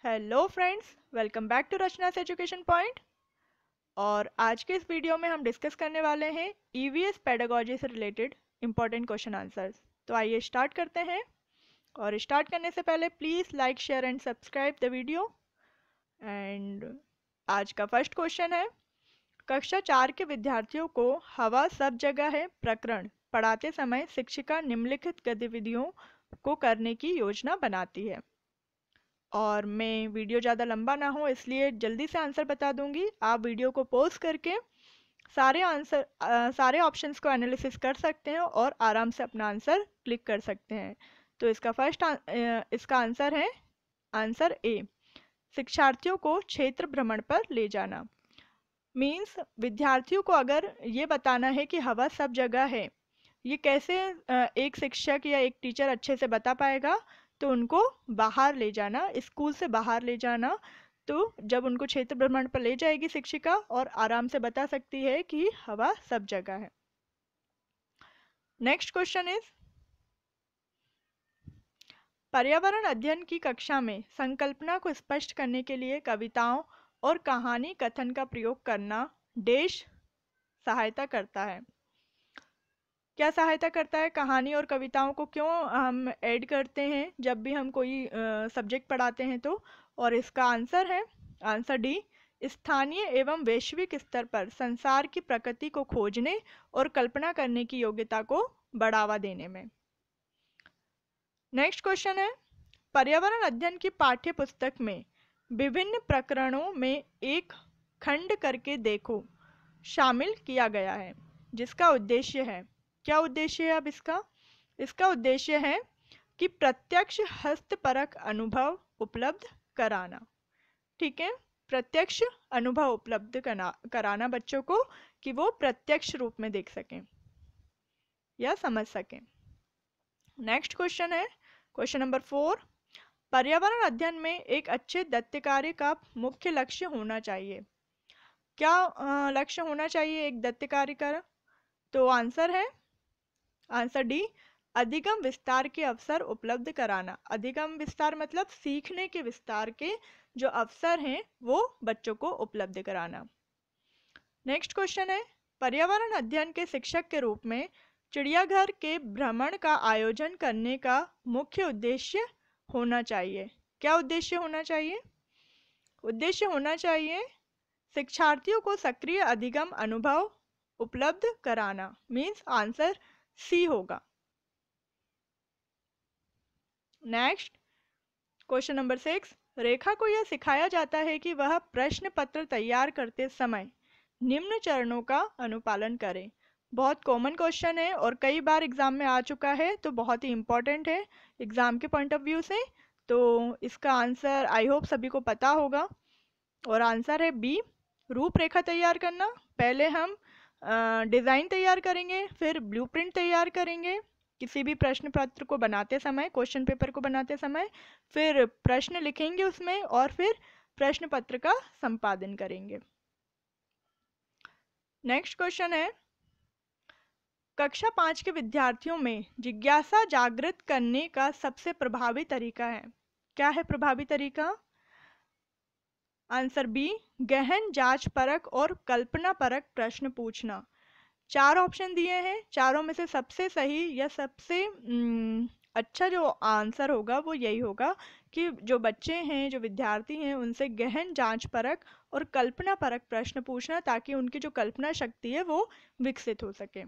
Hello friends, welcome back to Rachna's education point. और आज के इस वीडियो में हम डिस्कस करने वाले हैं ईवीएस पेडागोजी से रिलेटेड इंपॉर्टेंट क्वेश्चन आंसर्स। तो आइए स्टार्ट करते हैं। और स्टार्ट करने से पहले please like share and subscribe the video. And आज का फर्स्ट क्वेश्चन है, कक्षा 4 के विद्यार्थियों को हवा सब जगह है प्रकरण पढ़ाते समय शिक्षिका निम्नलिखित गतिविधियों को करने की योजना बनाती है। और मैं वीडियो ज़्यादा लंबा ना हो इसलिए जल्दी से आंसर बता दूंगी। आप वीडियो को पॉज करके सारे ऑप्शंस को एनालिसिस कर सकते हैं और आराम से अपना आंसर क्लिक कर सकते हैं। तो इसका आंसर है आंसर ए, शिक्षार्थियों को क्षेत्र भ्रमण पर ले जाना। मीन्स विद्यार्थियों को अगर ये बताना है कि हवा सब जगह है, ये कैसे एक शिक्षक या एक टीचर अच्छे से बता पाएगा। तो उनको बाहर ले जाना, स्कूल से बाहर ले जाना। तो जब उनको क्षेत्र भ्रमण पर ले जाएगी शिक्षिका और आराम से बता सकती है कि हवा सब जगह है। नेक्स्ट क्वेश्चन इज, पर्यावरण अध्ययन की कक्षा में संकल्पना को स्पष्ट करने के लिए कविताओं और कहानी कथन का प्रयोग करना देश सहायता करता है। क्या सहायता करता है? कहानी और कविताओं को क्यों हम ऐड करते हैं जब भी हम कोई सब्जेक्ट पढ़ाते हैं तो? और इसका आंसर है आंसर डी, स्थानीय एवं वैश्विक स्तर पर संसार की प्रकृति को खोजने और कल्पना करने की योग्यता को बढ़ावा देने में। नेक्स्ट क्वेश्चन है, पर्यावरण अध्ययन की पाठ्य पुस्तक में विभिन्न प्रकरणों में एक खंड करके देखो शामिल किया गया है, जिसका उद्देश्य है, क्या उद्देश्य है अब इसका? इसका उद्देश्य है कि प्रत्यक्ष हस्तपरक अनुभव उपलब्ध कराना। ठीक है, प्रत्यक्ष अनुभव उपलब्ध कराना बच्चों को कि वो प्रत्यक्ष रूप में देख सकें या समझ सकें। नेक्स्ट क्वेश्चन है क्वेश्चन नंबर 4, पर्यावरण अध्ययन में एक अच्छे दत्त कार्य का मुख्य लक्ष्य होना चाहिए। क्या लक्ष्य होना चाहिए एक दत्त कार्य का? तो आंसर है आंसर डी, अधिगम विस्तार के अवसर उपलब्ध कराना। अधिगम विस्तार मतलब सीखने के विस्तार के जो अवसर हैं वो बच्चों को उपलब्ध कराना। नेक्स्ट क्वेश्चन है, पर्यावरण अध्ययन के शिक्षक के रूप में चिड़ियाघर के भ्रमण का आयोजन करने का मुख्य उद्देश्य होना चाहिए। क्या उद्देश्य होना चाहिए? उद्देश्य होना चाहिए शिक्षार्थियों को सक्रिय अधिगम अनुभव उपलब्ध कराना। मीन्स आंसर सी होगा। नेक्स्ट क्वेश्चन नंबर 6, रेखा को यह सिखाया जाता है कि वह प्रश्न पत्र तैयार करते समय निम्न चरणों का अनुपालन करें। बहुत कॉमन क्वेश्चन है और कई बार एग्जाम में आ चुका है, तो बहुत ही इंपॉर्टेंट है एग्जाम के पॉइंट ऑफ व्यू से। तो इसका आंसर आई होप सभी को पता होगा और आंसर है बी, रूपरेखा तैयार करना। पहले हम डिज़ाइन तैयार करेंगे, फिर ब्लूप्रिंट तैयार करेंगे किसी भी प्रश्न पत्र को बनाते समय, क्वेश्चन पेपर को बनाते समय, फिर प्रश्न लिखेंगे उसमें और फिर प्रश्न पत्र का संपादन करेंगे। नेक्स्ट क्वेश्चन है, कक्षा 5 के विद्यार्थियों में जिज्ञासा जागृत करने का सबसे प्रभावी तरीका है। क्या है प्रभावी तरीका? आंसर बी, गहन जांच परक और कल्पना परक प्रश्न पूछना। 4 ऑप्शन दिए हैं, चारों में से सबसे सही या सबसे अच्छा जो आंसर होगा वो यही होगा कि जो बच्चे हैं, जो विद्यार्थी हैं, उनसे गहन जांच परक और कल्पना परक प्रश्न पूछना, ताकि उनकी जो कल्पना शक्ति है वो विकसित हो सके।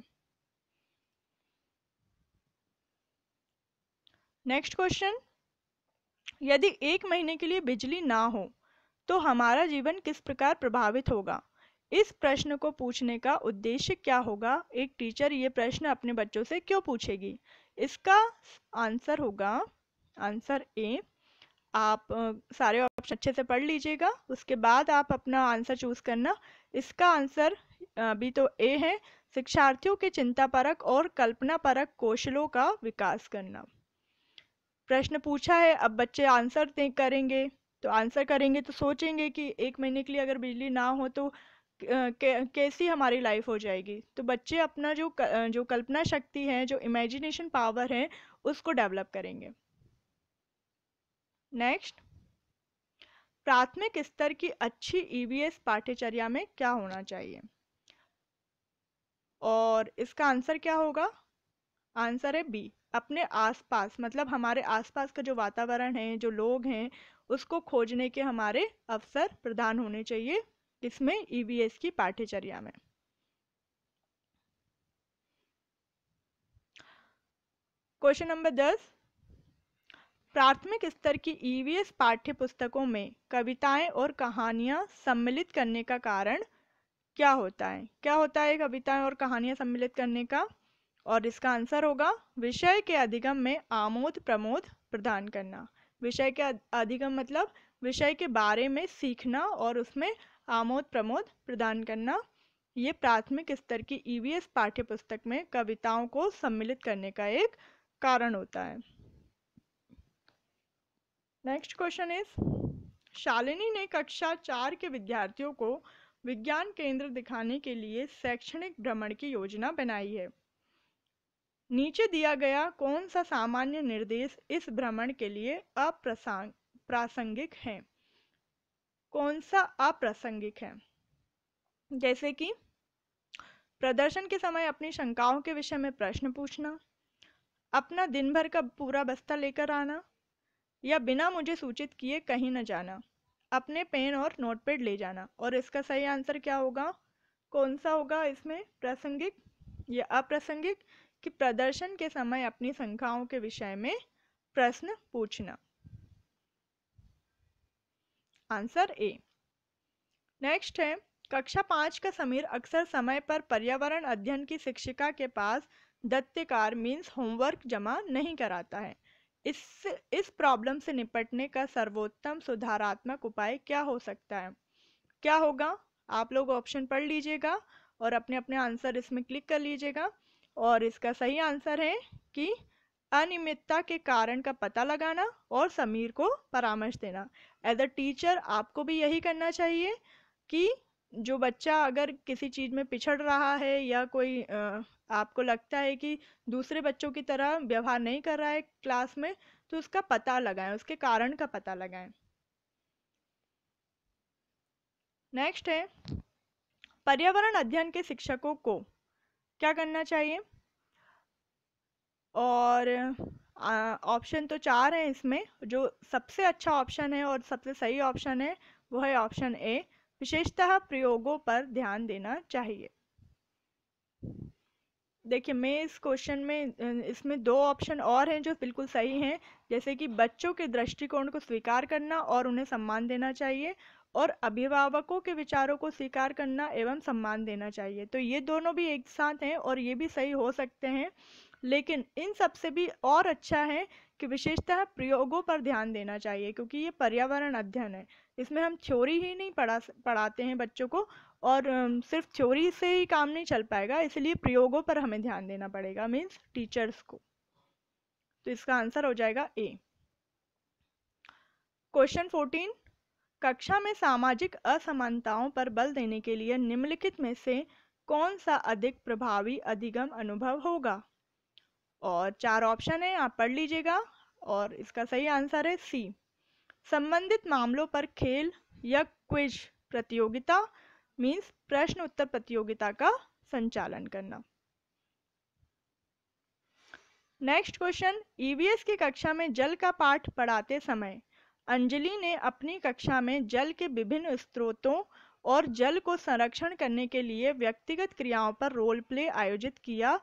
नेक्स्ट क्वेश्चन, यदि 1 महीने के लिए बिजली ना हो तो हमारा जीवन किस प्रकार प्रभावित होगा? इस प्रश्न को पूछने का उद्देश्य क्या होगा? एक टीचर ये प्रश्न अपने बच्चों से क्यों पूछेगी? इसका आंसर होगा आंसर ए। आप सारे ऑप्शन अच्छे से पढ़ लीजिएगा, उसके बाद आप अपना आंसर चूज करना। इसका आंसर भी तो ए है, शिक्षार्थियों के चिंतापरक और कल्पनापरक कौशलों का विकास करना। प्रश्न पूछा है, अब बच्चे आंसर करेंगे, तो आंसर करेंगे तो सोचेंगे कि 1 महीने के लिए अगर बिजली ना हो तो कैसी हमारी लाइफ हो जाएगी। तो बच्चे अपना जो कल्पना शक्ति है, जो इमेजिनेशन पावर है, उसको डेवलप करेंगे। नेक्स्ट, प्राथमिक स्तर की अच्छी ईवीएस पाठ्यचर्या में क्या होना चाहिए? और इसका आंसर क्या होगा? आंसर है बी, अपने आसपास, मतलब हमारे आसपास का जो वातावरण है, जो लोग हैं, उसको खोजने के हमारे अवसर प्रदान होने चाहिए इसमें, ईवीएस की पाठ्यचर्या में। क्वेश्चन नंबर 10, प्राथमिक स्तर की ईवीएस पाठ्य पुस्तकों में कविताएं और कहानियां सम्मिलित करने का कारण क्या होता है? क्या होता है कविताएं और कहानियां सम्मिलित करने का? और इसका आंसर होगा विषय के अधिगम में आमोद प्रमोद प्रदान करना। विषय के अधिगम मतलब विषय के बारे में सीखना और उसमें आमोद प्रमोद प्रदान करना। ये प्राथमिक स्तर की ईवीएस पाठ्यपुस्तक में कविताओं को सम्मिलित करने का एक कारण होता है। नेक्स्ट क्वेश्चन इज, शालिनी ने कक्षा 4 के विद्यार्थियों को विज्ञान केंद्र दिखाने के लिए शैक्षणिक भ्रमण की योजना बनाई है। नीचे दिया गया कौन सा सामान्य निर्देश इस भ्रमण के लिए अप्रासंगिक है? कौन सा अप्रासंगिक है? जैसे कि प्रदर्शन के समय अपनी शंकाओं के विषय में प्रश्न पूछना, अपना दिन भर का पूरा बस्ता लेकर आना, या बिना मुझे सूचित किए कहीं न जाना, अपने पेन और नोटपैड ले जाना। और इसका सही आंसर क्या होगा? कौन सा होगा इसमें, प्रासंगिक या अप्रासंगिक? कि प्रदर्शन के समय अपनी शंकाओं के विषय में प्रश्न पूछना। Answer A. नेक्स्ट है, कक्षा 5 का समीर अक्सर समय पर पर्यावरण अध्ययन की शिक्षिका के पास दत्त्यकार मीन्स होमवर्क जमा नहीं कराता है। इस प्रॉब्लम से निपटने का सर्वोत्तम सुधारात्मक उपाय क्या हो सकता है? क्या होगा? आप लोग ऑप्शन पढ़ लीजिएगा और अपने अपने आंसर इसमें क्लिक कर लीजिएगा। और इसका सही आंसर है कि अनियमितता के कारण का पता लगाना और समीर को परामर्श देना। एज अ टीचर आपको भी यही करना चाहिए कि जो बच्चा अगर किसी चीज़ में पिछड़ रहा है या कोई आपको लगता है कि दूसरे बच्चों की तरह व्यवहार नहीं कर रहा है क्लास में, तो उसका पता लगाएं, उसके कारण का पता लगाएं। नेक्स्ट है, पर्यावरण अध्ययन के शिक्षकों को क्या करना चाहिए? और ऑप्शन तो 4 हैं इसमें। जो सबसे अच्छा ऑप्शन है और सबसे सही ऑप्शन है वो है ऑप्शन ए, विशेषतः प्रयोगों पर ध्यान देना चाहिए। देखिए, मैं इस क्वेश्चन में इसमें 2 ऑप्शन और हैं जो बिल्कुल सही हैं, जैसे कि बच्चों के दृष्टिकोण को स्वीकार करना और उन्हें सम्मान देना चाहिए, और अभिभावकों के विचारों को स्वीकार करना एवं सम्मान देना चाहिए। तो ये दोनों भी एक साथ हैं और ये भी सही हो सकते हैं, लेकिन इन सबसे भी और अच्छा है कि विशेषतः प्रयोगों पर ध्यान देना चाहिए, क्योंकि ये पर्यावरण अध्ययन है। इसमें हम थ्योरी ही नहीं पढ़ाते हैं बच्चों को, और सिर्फ थ्योरी से ही काम नहीं चल पाएगा, इसलिए प्रयोगों पर हमें ध्यान देना पड़ेगा, मीन्स टीचर्स को। तो इसका आंसर हो जाएगा ए। क्वेश्चन 14, कक्षा में सामाजिक असमानताओं पर बल देने के लिए निम्नलिखित में से कौन सा अधिक प्रभावी अधिगम अनुभव होगा? और 4 ऑप्शन है, आप पढ़ लीजिएगा। और इसका सही आंसर है सी, संबंधित मामलों पर खेल या क्विज प्रतियोगिता, मीन्स प्रश्न उत्तर प्रतियोगिता का संचालन करना। नेक्स्ट क्वेश्चन, ईवीएस की कक्षा में जल का पाठ पढ़ाते समय अंजलि ने अपनी कक्षा में जल के विभिन्न स्रोतों और जल को संरक्षण करने के लिए व्यक्तिगत क्रियाओं पर रोल प्ले आयोजित किया।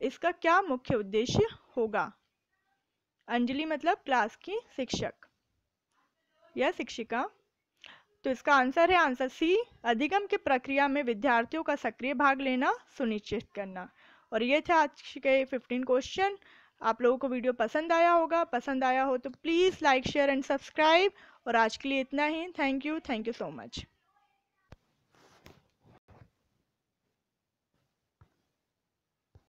इसका क्या मुख्य उद्देश्य होगा? अंजलि मतलब क्लास की शिक्षक या शिक्षिका। तो इसका आंसर है आंसर सी, अधिगम की प्रक्रिया में विद्यार्थियों का सक्रिय भाग लेना सुनिश्चित करना। और ये थे आज के 15 क्वेश्चन। आप लोगों को वीडियो पसंद आया होगा, पसंद आया हो तो please like share and subscribe. और आज के लिए इतना ही। Thank you so much.